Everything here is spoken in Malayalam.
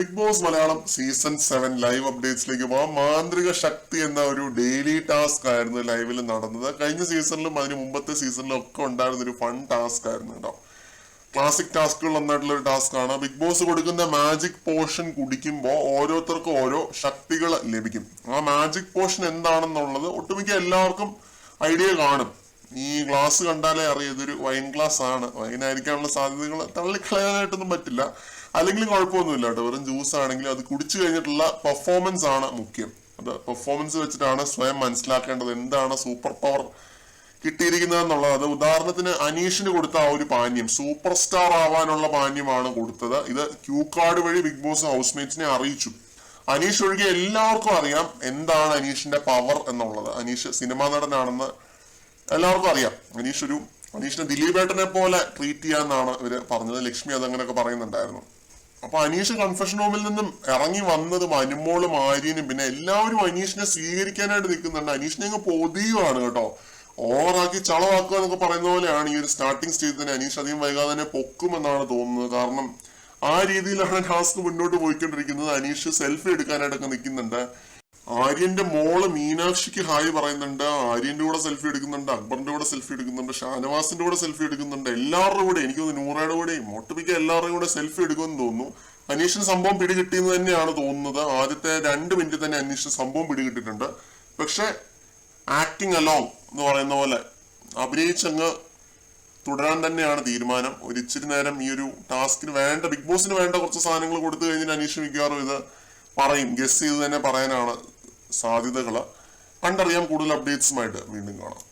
Big Boss Malayalam season 7 live അപ്ഡേറ്റ്സിലേക്ക് പോകാം. മാന്ത്രിക ശക്തി എന്ന ഒരു ഡെയിലി ടാസ്ക് ആയിരുന്നു ലൈവിൽ നടന്നത്. കഴിഞ്ഞ സീസണിലും അതിന് മുമ്പത്തെ സീസണിലും ഒക്കെ ഉണ്ടായിരുന്ന ഒരു ഫൺ ടാസ്ക് ആയിരുന്നു കേട്ടോ. ക്ലാസിക് ടാസ്കുകൾ ഒന്നായിട്ടുള്ള ഒരു ടാസ്ക് ആണ്. ബിഗ് ബോസ് കൊടുക്കുന്ന മാജിക് പോഷൻ കുടിക്കുമ്പോൾ ഓരോരുത്തർക്കും ഓരോ ശക്തികൾ ലഭിക്കും. ആ മാജിക് പോഷൻ എന്താണെന്നുള്ളത് ഒട്ടുമിക്ക എല്ലാവർക്കും ഐഡിയ കാണും. ഈ ഗ്ലാസ് കണ്ടാലേ അറിയാം ഇതൊരു വൈൻ ഗ്ലാസ് ആണ്, വൈനായിരിക്കാനുള്ള സാധ്യതകൾ തള്ളിക്കളയാനായിട്ടൊന്നും പറ്റില്ല. അല്ലെങ്കിൽ കുഴപ്പമൊന്നുമില്ല കേട്ടോ. വെറും ജ്യൂസ് ആണെങ്കിലും അത് കുടിച്ചു കഴിഞ്ഞിട്ടുള്ള പെർഫോമൻസ് ആണ് മുഖ്യം. അത് പെർഫോമൻസ് വെച്ചിട്ടാണ് സ്വയം മനസ്സിലാക്കേണ്ടത് എന്താണ് സൂപ്പർ പവർ കിട്ടിയിരിക്കുന്നത് എന്നുള്ളത്. അത് ഉദാഹരണത്തിന് അനീഷിന് കൊടുത്ത ആ ഒരു പാനീയം സൂപ്പർ സ്റ്റാർ ആവാനുള്ള പാനീയമാണ് കൊടുത്തത്. ഇത് ക്യൂ കാർഡ് വഴി ബിഗ് ബോസ് ഹൗസ്മേറ്റ്സിനെ അറിയിച്ചു. അനീഷ് ഒഴികെ എല്ലാവർക്കും അറിയാം എന്താണ് അനീഷിന്റെ പവർ എന്നുള്ളത്. അനീഷ് സിനിമാ നടനാണെന്ന് എല്ലാവർക്കും അറിയാം. അനീഷിനെ ദിലീപേട്ടനെ പോലെ ട്രീറ്റ് ചെയ്യാന്നാണ് ഇവര് പറഞ്ഞത്. ലക്ഷ്മി അതങ്ങനെയൊക്കെ പറയുന്നുണ്ടായിരുന്നു. അപ്പൊ അനീഷ് കൺഫെഷൻ റൂമിൽ നിന്നും ഇറങ്ങി വന്നതും അനുമോളും ആര്യനും പിന്നെ എല്ലാവരും അനീഷിനെ സ്വീകരിക്കാനായിട്ട് നിൽക്കുന്നുണ്ട്. അനീഷിനെ അങ്ങ് പൊതിയുവാണ് കേട്ടോ. ഓവറാക്കി ചളവാക്കുക എന്നൊക്കെ പറയുന്ന പോലെയാണ് ഈ ഒരു സ്റ്റാർട്ടിംഗ് സ്റ്റേജിൽ തന്നെ. അനീഷ് അധികം വൈകാതെ തന്നെ പൊക്കുമെന്നാണ് തോന്നുന്നത്. കാരണം ആ രീതിയിലാണ് ടാസ്ക് മുന്നോട്ട് പോയിക്കൊണ്ടിരിക്കുന്നത്. അനീഷ് സെൽഫി എടുക്കാനായിട്ടൊക്കെ നിൽക്കുന്നുണ്ട്. ആര്യന്റെ മോള് മീനാക്ഷിക്ക് ഹായ് പറയുന്നുണ്ട്. ആര്യന്റെ കൂടെ സെൽഫി എടുക്കുന്നുണ്ട്, അക്ബറിന്റെ കൂടെ സെൽഫി എടുക്കുന്നുണ്ട്, ഷാനവാസിന്റെ കൂടെ സെൽഫി എടുക്കുന്നുണ്ട്. എല്ലാവരുടെ കൂടെ എനിക്ക് തോന്നുന്നു നൂറയുടെ കൂടെയും ഒട്ടുമിക്ക എല്ലാവരുടെയും കൂടെ സെൽഫി എടുക്കുമെന്ന് തോന്നുന്നു. അനീഷിന് സംഭവം പിടികിട്ടിയെന്ന് തന്നെയാണ് തോന്നുന്നത്. ആദ്യത്തെ 2 മിനിറ്റ് തന്നെ അനീഷിന് സംഭവം പിടികിട്ടിട്ടുണ്ട്. പക്ഷെ ആക്ടിങ് അലോങ് എന്ന് പറയുന്ന പോലെ അഭിനയിച്ചങ്ങ് തുടരാൻ തന്നെയാണ് തീരുമാനം. ഒരിച്ചിരി നേരം ഈ ഒരു ടാസ്കിന് വേണ്ട ബിഗ് ബോസിന് വേണ്ട കുറച്ച് സാധനങ്ങൾ കൊടുത്തു കഴിഞ്ഞാൽ അനീഷ് മിക്കവാറും ഇത് പറയും. ഗസ് ചെയ്ത് തന്നെ പറയാനാണ് സാധ്യതകള്. കണ്ടറിയാം. കൂടുതൽ അപ്ഡേറ്റ്സുമായിട്ട് വീണ്ടും കാണാം.